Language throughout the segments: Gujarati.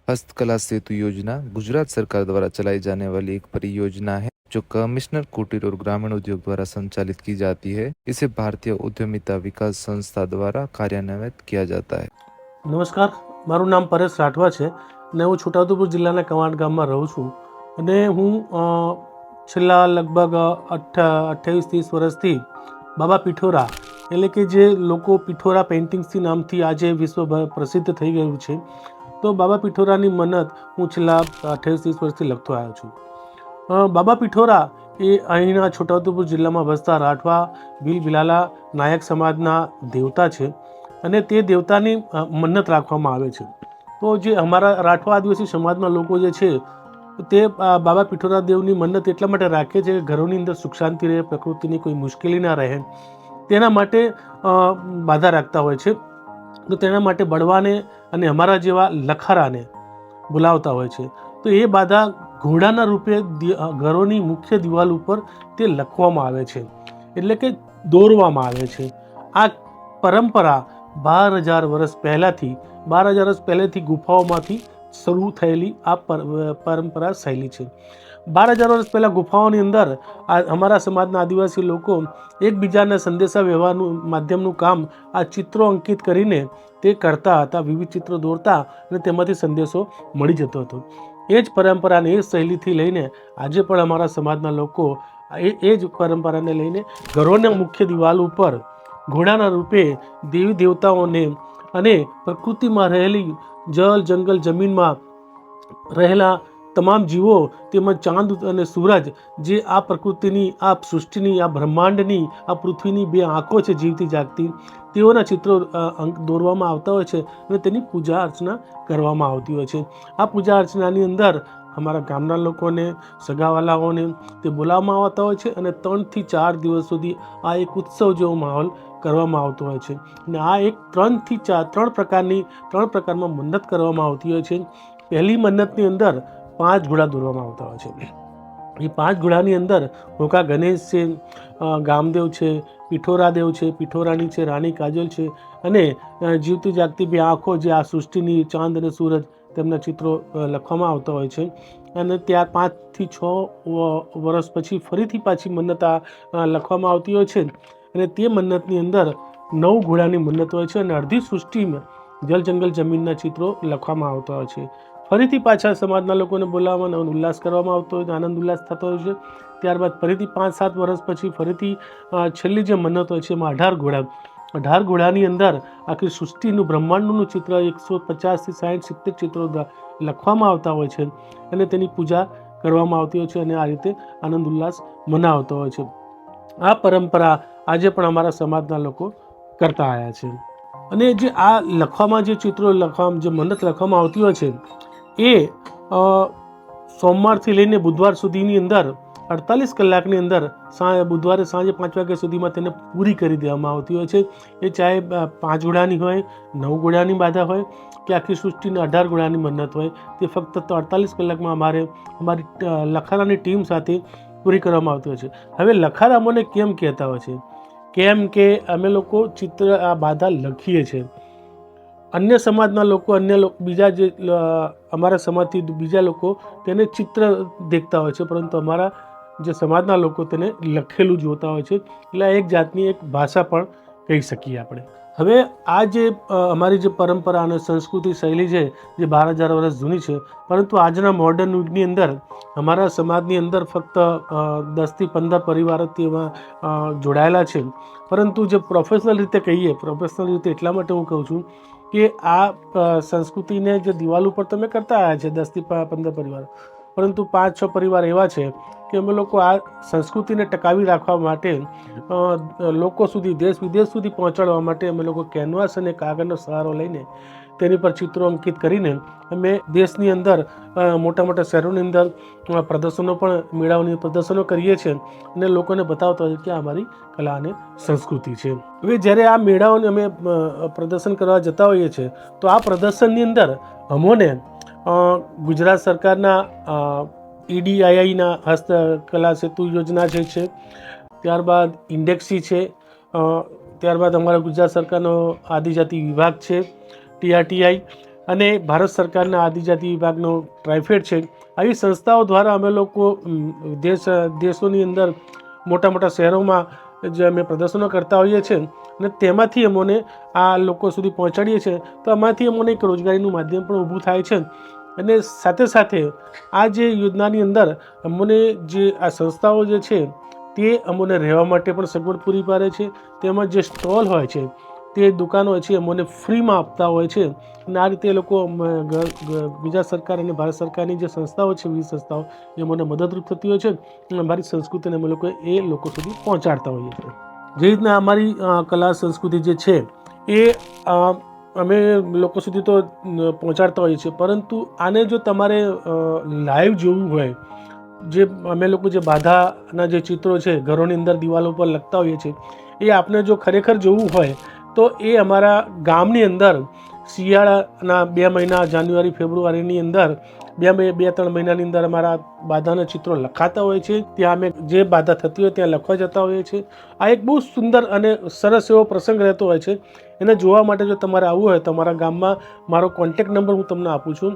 हस्तकला सेतु योजना गुजरात सरकार द्वारा चलाई जाने वाली एक परियोजना है जो कमिश्नर कुटीर और ग्रामीण उद्योग द्वारा संचालित की जाती है। इसे भारतीय उद्यमिता विकास संस्था द्वारा कार्यान्वित किया जाता है। નમસ્કાર, મારું નામ પરેશ રાઠવા છે અને હું છોટાઉદેપુર જિલ્લાના કવાંટ ગામમાં રહું છું અને હું છેલ્લા લગભગ 28-30 વર્ષથી બાબા પિઠોરા એટલે કે જે લોકો પિઠોરા પેઇન્ટિંગ્સથી નામથી આજે વિશ્વભર પ્રસિદ્ધ થઈ ગયું છે, તો બાબા પિઠોરાની મન્નત હું છેલ્લા 28-30 વર્ષથી લખતો આવ્યો છું. બાબા પિઠોરા એ અહીંના છોટાઉદેપુર જિલ્લામાં વસતા રાઠવા ભીલ ભીલાલા નાયક સમાજના દેવતા છે અને તે દેવતાની મન્નત રાખવામાં આવે છે. તો જે અમારા રાઠવા આદિવાસી સમાજના લોકો જે છે તે બાબા પિઠોરા દેવની મન્નત એટલા માટે રાખે છે કે ઘરોની અંદર સુખ શાંતિ રહે, પ્રકૃતિની કોઈ મુશ્કેલી ના રહે, તેના માટે બાધા રાખતા હોય છે. તો તેના માટે બળવાને અને અમારા જેવા લખારાને બોલાવતા હોય છે. તો એ બાધા ઘોડાના રૂપે ઘરોની મુખ્ય દિવાલ ઉપર તે લખવામાં આવે છે, એટલે કે દોરવામાં આવે છે. આ પરંપરા 12,000 વર્ષ પહેલાથી ગુફાઓમાંથી શરૂ થયેલી આ પરંપરા શૈલી છે. 12,000 વર્ષ પહેલાં ગુફાઓની અંદર અમારા સમાજના આદિવાસી લોકો એકબીજાના સંદેશા વ્યવહારનું માધ્યમનું કામ આ ચિત્રો અંકિત કરીને તે કરતા હતા, વિવિધ ચિત્રો દોરતા અને તેમાંથી સંદેશો મળી જતો હતો. એ જ પરંપરાને એ શૈલીથી લઈને આજે પણ અમારા સમાજના લોકો એ જ પરંપરાને લઈને ઘરોના મુખ્ય દિવાલ ઉપર ઘોડાના રૂપે દેવી દેવતાઓને અને પ્રકૃતિમાં રહેલી જળ, જંગલ, જમીનમાં રહેલા તમામ જીવો તેમજ ચાંદ અને સૂરજ જે આ પ્રકૃતિની, આ સૃષ્ટિની, આ બ્રહ્માંડની, આ પૃથ્વીની બે આંખો છે જીવતી જાગતી, તેઓના ચિત્રો દોરવામાં આવતા હોય છે અને તેની પૂજા અર્ચના કરવામાં આવતી હોય છે. આ પૂજા અર્ચનાની અંદર અમારા ગામના લોકોને, સગાવાલાઓને તે બોલાવવામાં આવતા હોય છે અને 3 થી 4 દિવસ સુધી આ એક ઉત્સવ જેવો માહોલ કરવામાં આવતો હોય છે. અને આ એક 3 થી 4 ત્રણ પ્રકારમાં મન્નત કરવામાં આવતી હોય છે. પહેલી મન્નતની અંદર 5 ઘોડા દોરવામાં આવતા હોય છે. એ 5 ઘોડાની અંદર મોકા ગણેશ છે, ગામદેવ છે, પિઠોરાદેવ છે, પિઠોરાણી છે, રાણી કાજલ છે અને જીવતી જાગતી બે આંખો જે આ સૃષ્ટિની, ચાંદ અને સૂરજ, તેમના ચિત્રો લખવામાં આવતા હોય છે. અને ત્યાં 5 થી 6 વર્ષ પછી ફરીથી પાછી મન્નત લખવામાં આવતી હોય છે અને તે મન્નતની અંદર 9 ઘોડાની મન્નત હોય છે અને અડધી સૃષ્ટિમાં જલ, જંગલ, જમીનના ચિત્રો લખવામાં આવતા હોય છે. ફરીથી પાછા સમાજના લોકોને બોલાવવામાં ઉલ્લાસ કરવામાં આવતો હોય, આનંદ ઉલ્લાસ થતો હોય છે. ત્યારબાદ ફરીથી 5-7 વર્ષ પછી ફરીથી છેલ્લી જે મન્નત હોય છે એમાં 18 ઘોડાની અંદર આખી સૃષ્ટિનું, બ્રહ્માંડનું ચિત્ર 150 થી 60, 70 ચિત્રો લખવામાં આવતા હોય છે અને તેની પૂજા કરવામાં આવતી હોય છે અને આ રીતે આનંદ ઉલ્લાસ મનાવતો હોય છે. આ પરંપરા આજે પણ અમારા સમાજના લોકો કરતા આવ્યા છે. અને જે આ લખવામાં જે ચિત્રો જે મન્નત લખવામાં આવતી હોય છે એ સોમવારથી લઈને બુધવાર સુધીની અંદર 48 કલાકની અંદર બુધવારે સાંજે 5 વાગ્યા સુધીમાં તેને પૂરી કરી દેવામાં આવતી હોય છે. એ ચાહે 5 ઘોડાની હોય, 9 ઘોડાની બાધા હોય કે આખી સૃષ્ટિને 18 ઘોડાની મન્નત હોય, તે ફક્ત 48 કલાકમાં અમારી લખારાની ટીમ સાથે પૂરી કરવામાં આવતી હોય છે. હવે લખારા અમને કેમ કહેતા હોય છે? કેમ કે અમે લોકો ચિત્ર આ બાધા લખીએ છીએ. અન્ય સમાજના લોકો, બીજા જે અમારા સમાજથી બીજા લોકો તેને ચિત્ર દેખતા હોય છે, પરંતુ અમારા જે સમાજના લોકો તેને લખેલું જોતા હોય છે. એટલે એક જાતની એક ભાષા પણ કહી શકીએ આપણે. હવે આ જે અમારી જે પરંપરા અને સંસ્કૃતિ શૈલી છે જે 12,000 વર્ષ જૂની છે, પરંતુ આજના મોડર્ન યુગની અંદર અમારા સમાજની અંદર ફક્ત 10 થી 15 પરિવારો તેમાં જોડાયેલા છે. પરંતુ જે પ્રોફેશનલ રીતે એટલા માટે હું કહું છું કે આ સંસ્કૃતિને જે દિવાલ ઉપર તમે કરતા આવ્યા છે 10 થી 15 પરિવારો, પરંતુ 5-6 પરિવાર એવા છે કે અમે લોકો આ સંસ્કૃતિને ટકાવી રાખવા માટે લોકો સુધી, દેશ વિદેશ સુધી પહોંચાડવા માટે અમે લોકો કેનવાસ અને કાગળનો સહારો લઈને તેની પર ચિત્રો અંકિત કરીને અમે દેશની અંદર મોટા મોટા શહેરોની અંદર મેળાઓની પ્રદર્શનો કરીએ છીએ અને લોકોને બતાવતા હોય કે આ અમારી કલા અને સંસ્કૃતિ છે. હવે જ્યારે આ મેળાઓને અમે પ્રદર્શન કરવા જતા હોઈએ છીએ તો આ પ્રદર્શનની અંદર અમોને ગુજરાત સરકારના EDIIના હસ્તકલા સેતુ યોજના જે છે, ત્યારબાદ ઇન્ડેક્સી છે, ત્યારબાદ અમારા ગુજરાત સરકારનો આદિજાતિ વિભાગ છે, TRTI, અને ભારત સરકારના આદિજાતિ વિભાગનો ટ્રાઇફેડ છે. આવી સંસ્થાઓ દ્વારા અમે લોકો દેશોની અંદર મોટા મોટા શહેરોમાં જે અમે પ્રદર્શનો કરતા હોઈએ છીએ અને તેમાંથી અમોને આ લોકો સુધી પહોંચાડીએ છીએ. તો આમાંથી અમોને એક રોજગારીનું માધ્યમ પણ ઊભું થાય છે. અને સાથે સાથે આ જે યોજનાની અંદર અમને જે આ સંસ્થાઓ જે છે તે અમને રહેવા માટે પણ સગવડ પૂરી પાડે છે. તેમાં જે સ્ટોલ હોય છે તે દુકાનો છે અમને ફ્રીમાં આપતા હોય છે. અને આ રીતે એ લોકો ગુજરાત સરકાર અને ભારત સરકારની જે સંસ્થાઓ છે વિવિધ સંસ્થાઓ એ અમને મદદરૂપ થતી હોય છે અને અમારી સંસ્કૃતિને અમે લોકો એ લોકો સુધી પહોંચાડતા હોઈએ છીએ. જે રીતના અમારી કલા સંસ્કૃતિ જે છે એ અમે લોકો સુધી તો પહોંચાડતા હોઈએ છીએ, પરંતુ આને જો તમારે લાઈવ જોવું હોય, જે અમે લોકો જે બાધાના જે ચિત્રો છે ઘરોની અંદર દિવાલો પર લખતા હોઈએ છીએ, એ આપને જો ખરેખર જોવું હોય તો એ અમારા ગામની અંદર શિયાળાના 2 મહિના જાન્યુઆરી ફેબ્રુઆરીની અંદર 2-3 મહિનાની અંદર અમારા બાધાના ચિત્રો લખાતા હોય છે. ત્યાં અમે જે બાધા થતી હોય ત્યાં લખવા જતા હોઈએ છીએ. આ એક બહુ સુંદર અને સરસ એવો પ્રસંગ રહેતો હોય છે. એને જોવા માટે જો તમારે આવવું હોય તો અમારા ગામમાં મારો કોન્ટેક્ટ નંબર હું તમને આપું છું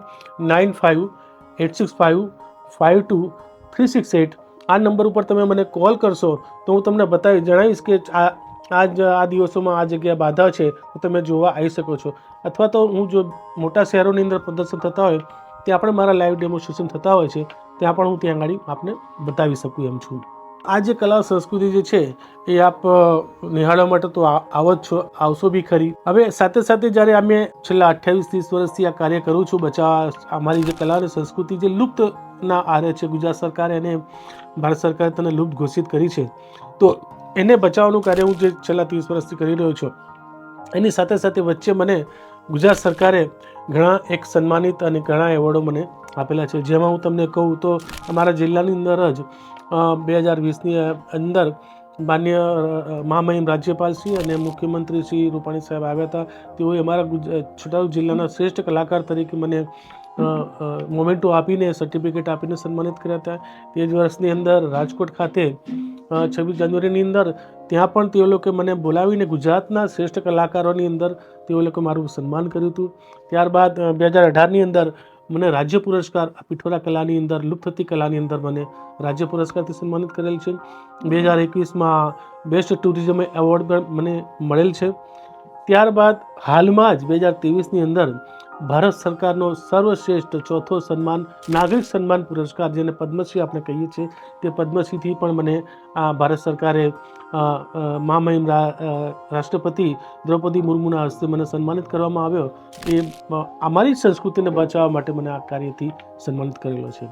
95-865-52-368. આ નંબર ઉપર તમે મને કોલ કરશો તો હું તમને જણાવીશ કે આ દિવસોમાં આ જગ્યાએ બાધા છે તો તમે જોવા આવી શકો છો. અથવા તો હું જો મોટા શહેરોની અંદર પ્રદર્શન થતા હોય ત્યાં પણ મારા લાઈવ ડેમોન્સ્ટ્રેશન થતા હોય છે, ત્યાં પણ હું ત્યાં આગળ આપને બતાવી શકું એમ છું. આ જે કલા સંસ્કૃતિ જે છે એ આપ નિહાળવા માટે તો આવશો બી ખરી. હવે સાથે સાથે જ્યારે અમે છેલ્લા 28-30 વર્ષથી આ કાર્ય કરું છું અમારી જે કલા અને સંસ્કૃતિ જે લુપ્ત ના આરે છે, ગુજરાત સરકારે અને ભારત સરકારે તેને લુપ્ત ઘોષિત કરી છે, તો એને બચાવવાનું કાર્ય હું જે છેલ્લા 30 વર્ષથી કરી રહ્યો છું. એની સાથે સાથે વચ્ચે મને ગુજરાત સરકારે ઘણા એક સન્માનિત અને ઘણા એવોર્ડો મને આપેલા છે. જેમાં હું તમને કહું તો અમારા જિલ્લાની અંદર જ 2020ની અંદર માન્ય મહામહિમ રાજ્યપાલ શ્રી અને મુખ્યમંત્રી શ્રી રૂપાણી સાહેબ આવ્યા હતા. તેઓએ અમારા છોટાઉદેપુર જિલ્લાના શ્રેષ્ઠ કલાકાર તરીકે મને મોમેન્ટો આપીને સર્ટિફિકેટ આપીને સન્માનિત કર્યા હતા. તે જ વર્ષની અંદર રાજકોટ ખાતે 26 જાન્યુઆરીની અંદર ત્યાં પણ તેઓ લોકો મને બોલાવીને ગુજરાતના શ્રેષ્ઠ કલાકારોની અંદર તેઓ લોકો મારું સન્માન કર્યું હતું. ત્યારબાદ 2018ની અંદર મને રાજ્ય પુરસ્કાર પિઠોરા કલાની અંદર લુપ્ત થતી કલાની અંદર મને રાજ્ય પુરસ્કારથી સન્માનિત કરેલ છે. 2021માં બેસ્ટ ટુરિઝમ એવોર્ડ પણ મને મળેલ છે. ત્યારબાદ હાલમાં જ 2023ની અંદર ભારત સરકારનો સર્વશ્રેષ્ઠ ચોથો સન્માન નાગરિક સન્માન પુરસ્કાર, જેને પદ્મશ્રી આપણે કહીએ છીએ, તે પદ્મશ્રીથી પણ મને ભારત સરકારે મહામહિમ રાષ્ટ્રપતિ દ્રૌપદી મુર્મુના હસ્તે મને સન્માનિત કરવામાં આવ્યો. એ અમારી સંસ્કૃતિને બચાવવા માટે મને આ કાર્યથી સન્માનિત કરેલો છે.